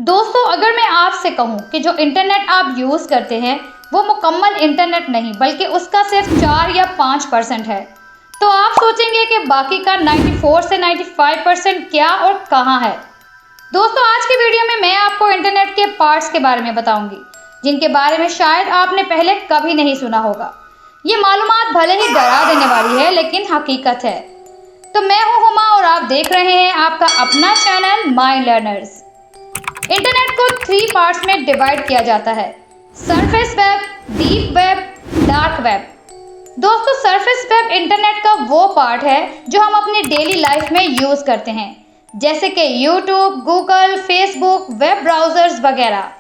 दोस्तों, अगर मैं आपसे कहूं कि जो इंटरनेट आप यूज़ करते हैं वो मुकम्मल इंटरनेट नहीं बल्कि उसका सिर्फ 4 या 5% है, तो आप सोचेंगे कि बाकी का 94 से 95% क्या और कहां है। दोस्तों, आज के वीडियो में मैं आपको इंटरनेट के पार्ट्स के बारे में बताऊंगी जिनके बारे में शायद आपने पहले कभी नहीं सुना होगा। ये मालूमात भले ही डरा देने वाली है लेकिन हकीकत है। तो मैं हूं हुमा और आप देख रहे हैं आपका अपना चैनल माई लर्नर्स। इंटरनेट को 3 पार्ट्स में डिवाइड किया जाता है: surface web, deep web, dark web. दोस्तों, सरफेस वेब इंटरनेट का वो पार्ट है जो हम अपनी डेली लाइफ में यूज़ करते हैं, जैसे कि YouTube, Google, Facebook, web browsers वगैरह।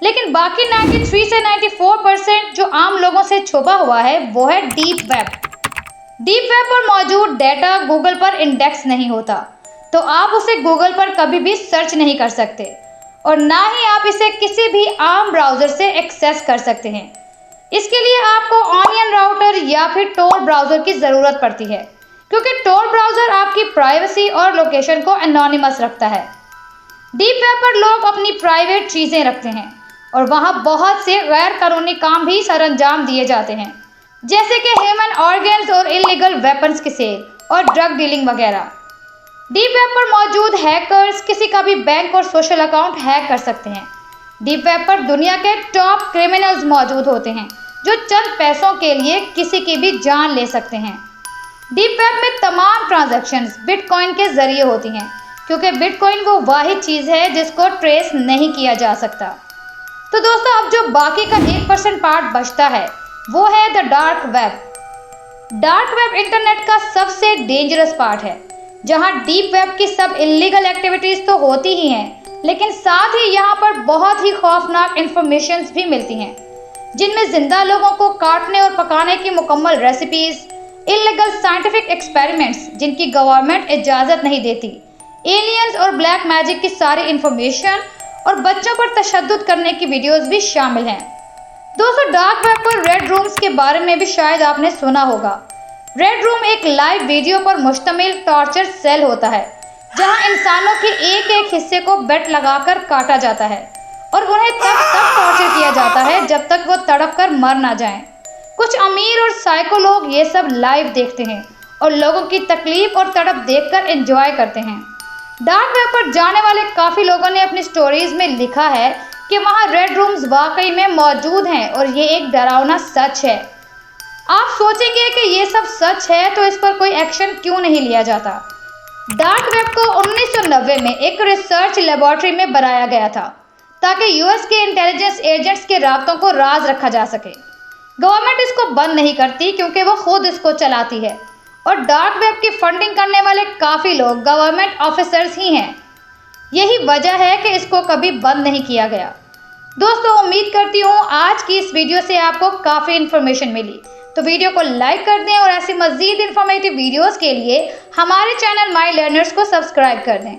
लेकिन बाकी 93 से 94% जो आम लोगों से छुपा हुआ है वो है डीप वेब। डीप वेब पर मौजूद डेटा गूगल पर इंडेक्स नहीं होता, तो आप उसे गूगल पर कभी भी सर्च नहीं कर सकते और ना ही आप इसे किसी भी आम ब्राउज़र से एक्सेस कर सकते हैं। इसके लिए आपको ऑनियन राउटर या फिर टोर ब्राउज़र की ज़रूरत पड़ती है, क्योंकि टोर ब्राउज़र आपकी प्राइवेसी और लोकेशन को एनोनिमस रखता है। डीप वेब पर लोग अपनी प्राइवेट चीज़ें रखते हैं और वहाँ बहुत से गैर कानूनी काम भी सरअंजाम दिए जाते हैं, जैसे कि ह्यूमन ऑर्गन्स और इलीगल वेपन्स की सेल और ड्रग डीलिंग वगैरह। डीप वेब पर मौजूद हैकर्स किसी का भी बैंक और सोशल अकाउंट हैक कर सकते हैं। डीप वेब पर दुनिया के टॉप क्रिमिनल्स मौजूद होते हैं जो चंद पैसों के लिए किसी की भी जान ले सकते हैं। डीप वेब में तमाम ट्रांजैक्शंस बिटकॉइन के जरिए होती हैं, क्योंकि बिटकॉइन वो वाहिद चीज़ है जिसको ट्रेस नहीं किया जा सकता। तो दोस्तों, अब जो बाकी का 1% पार्ट बचता है वो है the dark web. Dark web internet का सबसे डेंजरस पार्ट है, जहां डीप वेब की सब इलीगल एक्टिविटीज़ तो होती ही हैं, लेकिन साथ ही यहां पर बहुत ही खौफनाक इंफॉर्मेशंस भी मिलती हैं, जिनमें जिंदा लोगों को काटने और पकाने की मुकम्मल रेसिपीज़, इलीगल साइंटिफिक एक्सपेरिमेंट्स जिनकी गवर्नमेंट इजाज़त नहीं देती, एलियंस और ब्लैक मैजिक की सारी इंफॉर्मेशन और बच्चों पर तशद्दुद करने की वीडियोज़ भी शामिल हैं। दोस्तों, डार्क वेब पर रेड रूम्स के बारे में भी शायद आपने सुना होगा। रेड रूम एक लाइव वीडियो पर मुश्तमिल टॉर्चर सेल होता है, जहां इंसानों के एक एक हिस्से को बेल्ट लगाकर काटा जाता है और उन्हें तब टॉर्चर किया जाता है जब तक वो तड़प कर मर ना जाएं। कुछ अमीर और साइको लोग ये सब लाइव देखते हैं और लोगों की तकलीफ और तड़प देखकर एंजॉय करते हैं। डार्क वेब पर जाने वाले काफ़ी लोगों ने अपनी स्टोरीज में लिखा है कि वहाँ रेड रूम्स वाकई में मौजूद हैं और ये एक डरावना सच है। आप सोचेंगे कि ये सब सच है तो इस पर कोई एक्शन क्यों नहीं लिया जाता। डार्क वेब को 1990 में एक रिसर्च लेबोरेटरी में बनाया गया था ताकि यूएस के इंटेलिजेंस एजेंट्स के राब्तों को राज रखा जा सके। गवर्नमेंट इसको बंद नहीं करती क्योंकि वो खुद इसको चलाती है और डार्क वेब की फंडिंग करने वाले काफ़ी लोग गवर्नमेंट ऑफिसर्स ही हैं। यही वजह है कि इसको कभी बंद नहीं किया गया। दोस्तों, उम्मीद करती हूँ आज की इस वीडियो से आपको काफ़ी इन्फॉर्मेशन मिली, तो वीडियो को लाइक कर दें और ऐसी मज़ीद इन्फॉर्मेटिव वीडियोस के लिए हमारे चैनल माई लर्नर्स को सब्सक्राइब कर दें।